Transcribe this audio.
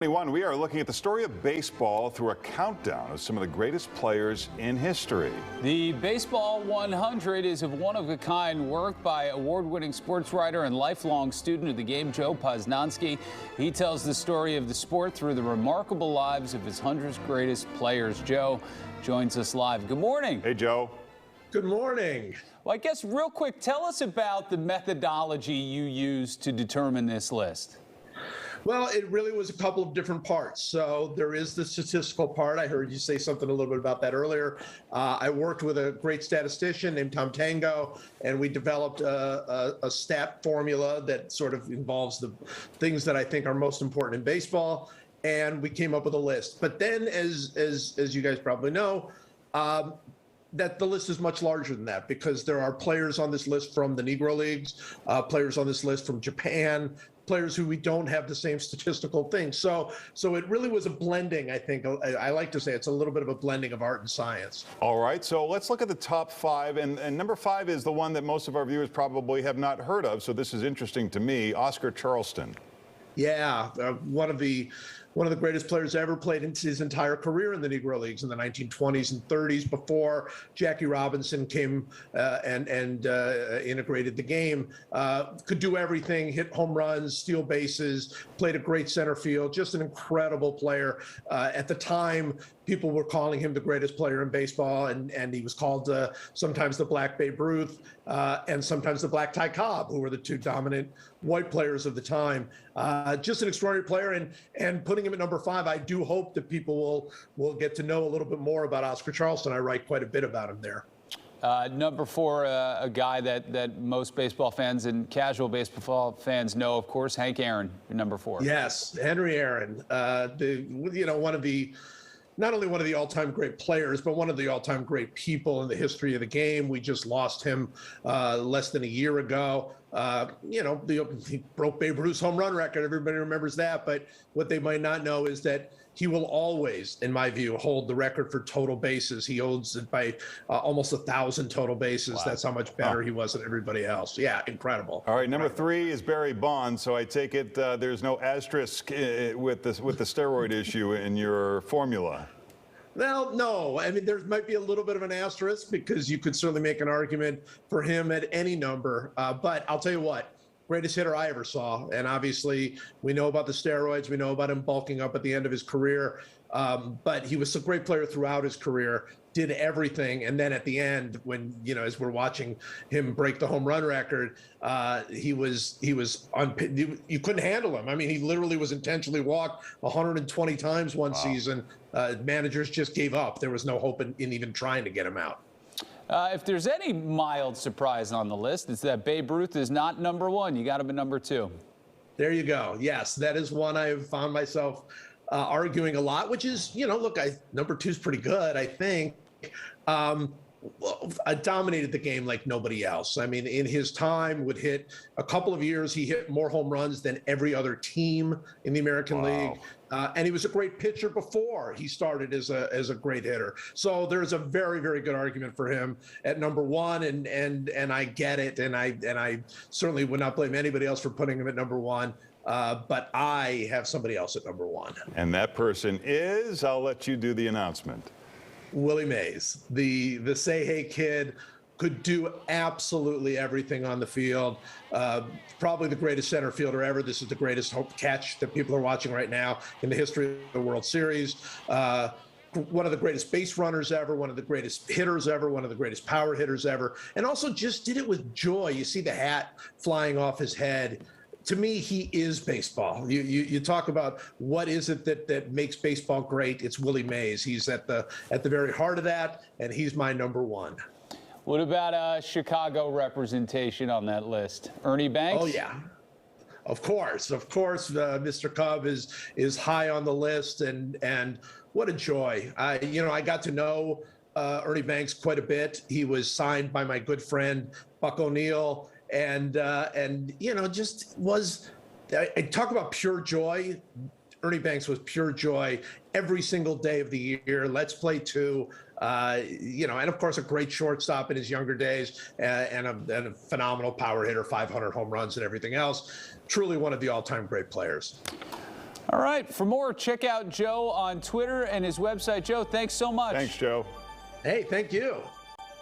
21, we are looking at the story of baseball through a countdown of some of the greatest players in history. The Baseball 100 is a one-of-a-kind work by award-winning sports writer and lifelong student of the game, Joe Posnanski. He tells the story of the sport through the remarkable lives of his 100 greatest players. Joe joins us live. Good morning. Hey, Joe. Good morning. Well, I guess real quick, tell us about the methodology you used to determine this list. Well, it really was a couple of different parts. So there is the statistical part. I heard you say something a little bit about that earlier. I worked with a great statistician named Tom Tango, and we developed a stat formula that sort of involves the things that I think are most important in baseball. And we came up with a list. But then, as you guys probably know, that the list is much larger than that because there are players on this list from the Negro Leagues, players on this list from Japan, players who we don't have the same statistical thing. So it really was a blending, I think. I like to say it's a little bit of a blending of art and science. All right, so let's look at the top five. And number 5 is the one that most of our viewers probably have not heard of. So this is interesting to me, Oscar Charleston. Yeah, one of the greatest players ever, played into his entire career in the Negro Leagues in the 1920s and 30s before Jackie Robinson came and integrated the game. Could do everything, hit home runs, steal bases, played a great center field, just an incredible player. At the time, people were calling him the greatest player in baseball, and he was called sometimes the Black Babe Ruth and sometimes the Black Ty Cobb, who were the two dominant white players of the time. Just an extraordinary player, and putting him at number 5, I do hope that people will get to know a little bit more about Oscar Charleston. I write quite a bit about him there. Number 4, a guy that most baseball fans and casual baseball fans know, of course, Hank Aaron, number 4. Yes, Henry Aaron, not only one of the all-time great players, but one of the all-time great people in the history of the game. We just lost him less than a year ago. He broke Babe Ruth's home run record. Everybody remembers that. But what they might not know is that he will always, in my view, hold the record for total bases. He owns it by almost 1,000 total bases. Wow. That's how much better he was than everybody else. Yeah, incredible. All right, number 3 is Barry Bonds. So I take it there's no asterisk with the steroid issue in your formula. Well, no. I mean, there might be a little bit of an asterisk because you could certainly make an argument for him at any number. But I'll tell you what, greatest hitter I ever saw. And obviously, we know about the steroids. We know about him bulking up at the end of his career. But he was a great player throughout his career, did everything. And then at the end, when, as we're watching him break the home run record, you couldn't handle him. I mean, he literally was intentionally walked 120 times one season. Managers just gave up. There was no hope in even trying to get him out. If there's any mild surprise on the list, it's that Babe Ruth is not number 1. You got him at number 2. There you go. Yes, that is one I have found myself arguing a lot, which is, number 2 is pretty good, I think. I dominated the game like nobody else. I mean, in his time, would hit a couple of years, he hit more home runs than every other team in the American League. And he was a great pitcher before he started as a great hitter. So there's a very, very good argument for him at number 1, and I get it, and I certainly would not blame anybody else for putting him at number 1. But I have somebody else at number 1. And that person is, I'll let you do the announcement. Willie Mays, the Say Hey kid, could do absolutely everything on the field. Probably the greatest center fielder ever. This is the greatest catch that people are watching right now in the history of the World Series. One of the greatest base runners ever, one of the greatest hitters ever, one of the greatest power hitters ever, and also just did it with joy. You see the hat flying off his head. To me, he is baseball. You talk about what is it that makes baseball great? It's Willie Mays. He's at the very heart of that, and he's my number 1. What about Chicago representation on that list? Ernie Banks? Oh yeah, of course, Mr. Cub is high on the list, and what a joy. I got to know Ernie Banks quite a bit. He was signed by my good friend Buck O'Neill. And just was, I talk about pure joy. Ernie Banks was pure joy every single day of the year. Let's play 2. And of course, a great shortstop in his younger days, and a phenomenal power hitter, 500 home runs and everything else. Truly one of the all-time great players. All right, for more, check out Joe on Twitter and his website. Joe, thanks so much. Thanks, Joe. Hey, thank you.